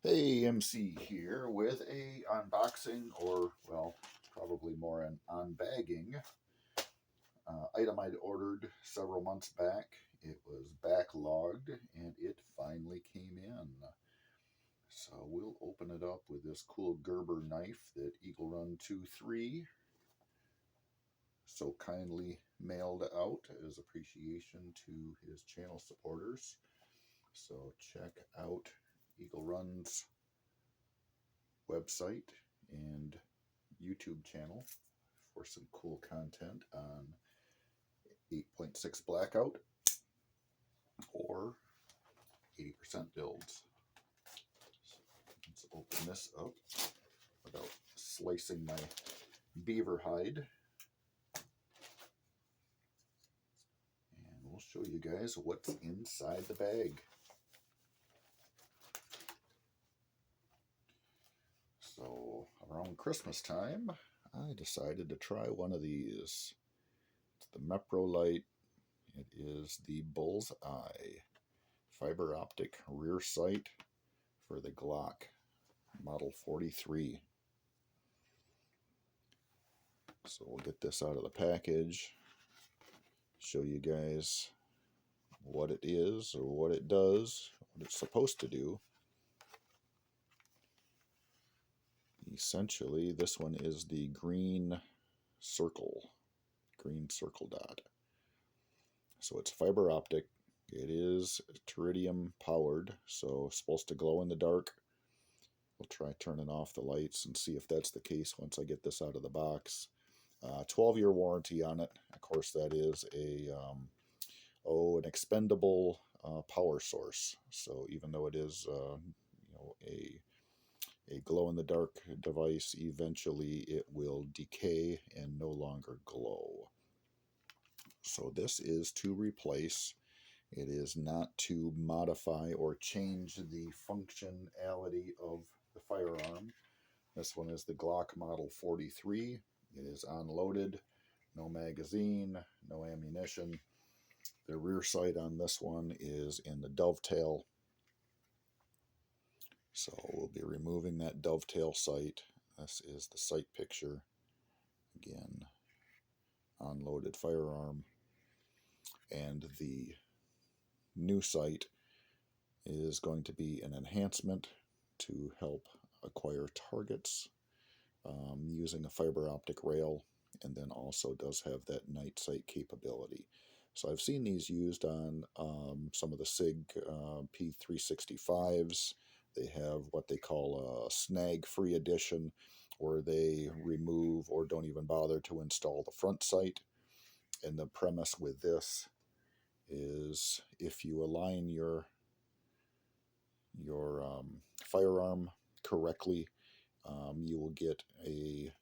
Hey, MC here with a unboxing, or well, probably more an unbagging item I'd ordered several months back. It was backlogged and it finally came in. So we'll open it up with this cool Gerber knife that Eagle Run 23 so kindly mailed out as appreciation to his channel supporters. So check out Eagle Run's website and YouTube channel for some cool content on 8.6 blackout or 80% builds. So let's open this up without slicing my beaver hide. And we'll show you guys what's inside the bag. So around Christmas time, I decided to try one of these. It's the Meprolight. It is the Bullseye fiber optic rear sight for the Glock Model 43. So we'll get this out of the package, show you guys what it is or what it does, what it's supposed to do. Essentially, this one is the green circle dot. So it's fiber optic. It is Teridium powered, so it's supposed to glow in the dark. We'll try turning off the lights and see if that's the case once I get this out of the box. 12-year warranty on it. Of course, that is an expendable power source. So even though it is a glow-in-the-dark device, eventually it will decay and no longer glow. So this is to replace. It is not to modify or change the functionality of the firearm. This one is the Glock Model 43. It is unloaded, no magazine, no ammunition. The rear sight on this one is in the dovetail. So we'll be removing that dovetail sight. This is the sight picture. Again, unloaded firearm. And the new sight is going to be an enhancement to help acquire targets using a fiber optic rail, and then also does have that night sight capability. So I've seen these used on some of the SIG P365s. They have what they call a snag-free edition, where they remove or don't even bother to install the front sight. And the premise with this is if you align your firearm correctly, you will get a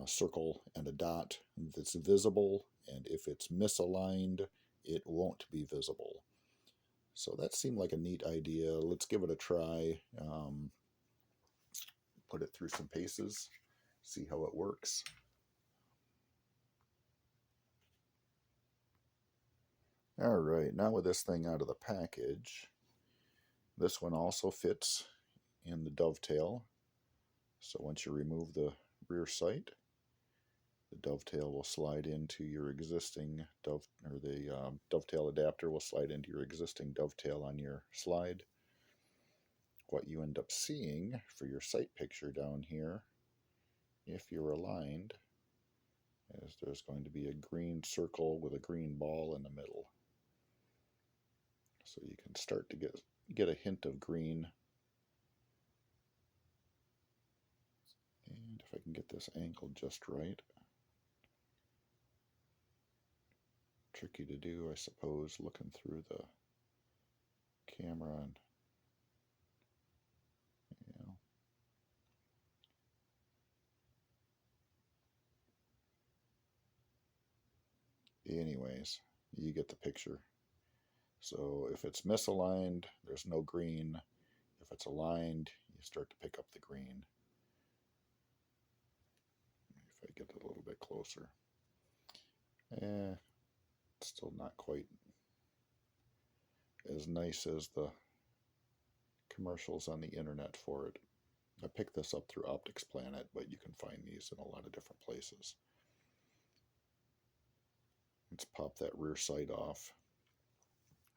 circle and a dot that's visible, and if it's misaligned, it won't be visible. So that seemed like a neat idea. Let's give it a try. Put it through some paces, see how it works. Alright, now with this thing out of the package, this one also fits in the dovetail. So once you remove the rear sight, the dovetail will slide into your existing dovetail adapter will slide into your existing dovetail on your slide. What you end up seeing for your sight picture down here, if you're aligned, is there's going to be a green circle with a green ball in the middle. So you can start to get a hint of green. And if I can get this angle just right. Tricky to do, I suppose, looking through the camera and anyways, you get the picture. So if it's misaligned, there's no green. If it's aligned, you start to pick up the green. If I get it a little bit closer. It's still not quite as nice as the commercials on the internet for it. I picked this up through Optics Planet, but you can find these in a lot of different places. Let's pop that rear sight off,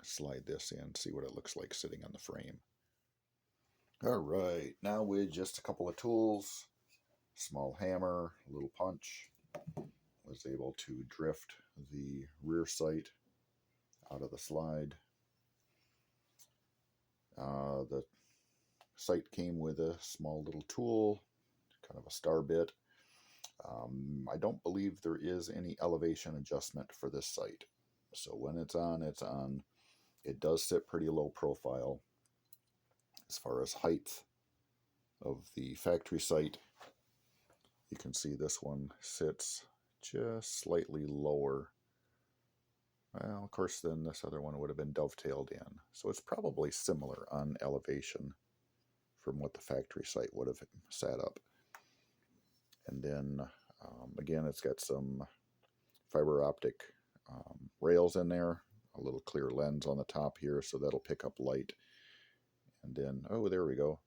slide this in, see what it looks like sitting on the frame. All right, now with just a couple of tools, small hammer, a little punch, was able to drift the rear sight out of the slide. The sight came with a small little tool, kind of a star bit. I don't believe there is any elevation adjustment for this sight. So when it's on, it's on. It does sit pretty low profile. As far as height of the factory sight, you can see this one sits just slightly lower. Well, of course, then this other one would have been dovetailed in. So it's probably similar on elevation from what the factory sight would have sat up. And then, again, it's got some fiber optic rails in there, a little clear lens on the top here, so that'll pick up light. And then, oh, there we go.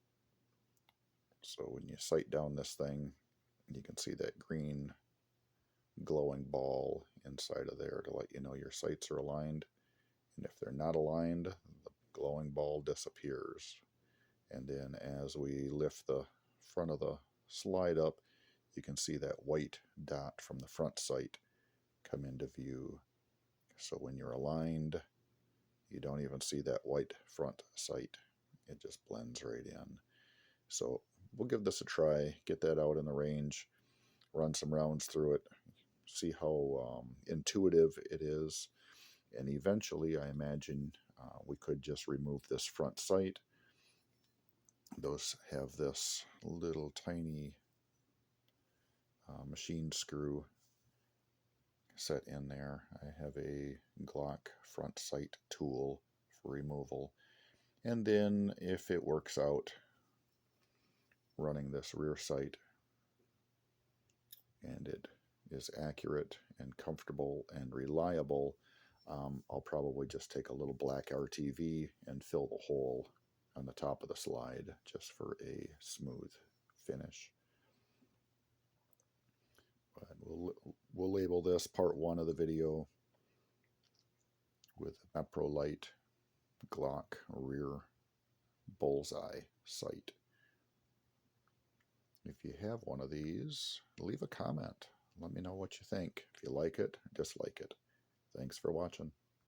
So when you sight down this thing, you can see that green glowing ball inside of there to let you know your sights are aligned. And if they're not aligned, the glowing ball disappears. And then as we lift the front of the slide up, you can see that white dot from the front sight come into view. So when you're aligned, you don't even see that white front sight. It just blends right in. So we'll give this a try, get that out in the range, run some rounds through it, see how intuitive it is. And eventually, I imagine we could just remove this front sight. Those have this little tiny machine screw set in there. I have a Glock front sight tool for removal. And then if it works out, running this rear sight and it is accurate and comfortable and reliable, I'll probably just take a little black RTV and fill the hole on the top of the slide just for a smooth finish. But we'll label this part 1 of the video with Meprolight Glock rear bullseye sight. If you have one of these, leave a comment. Let me know what you think. If you like it, dislike it. Thanks for watching.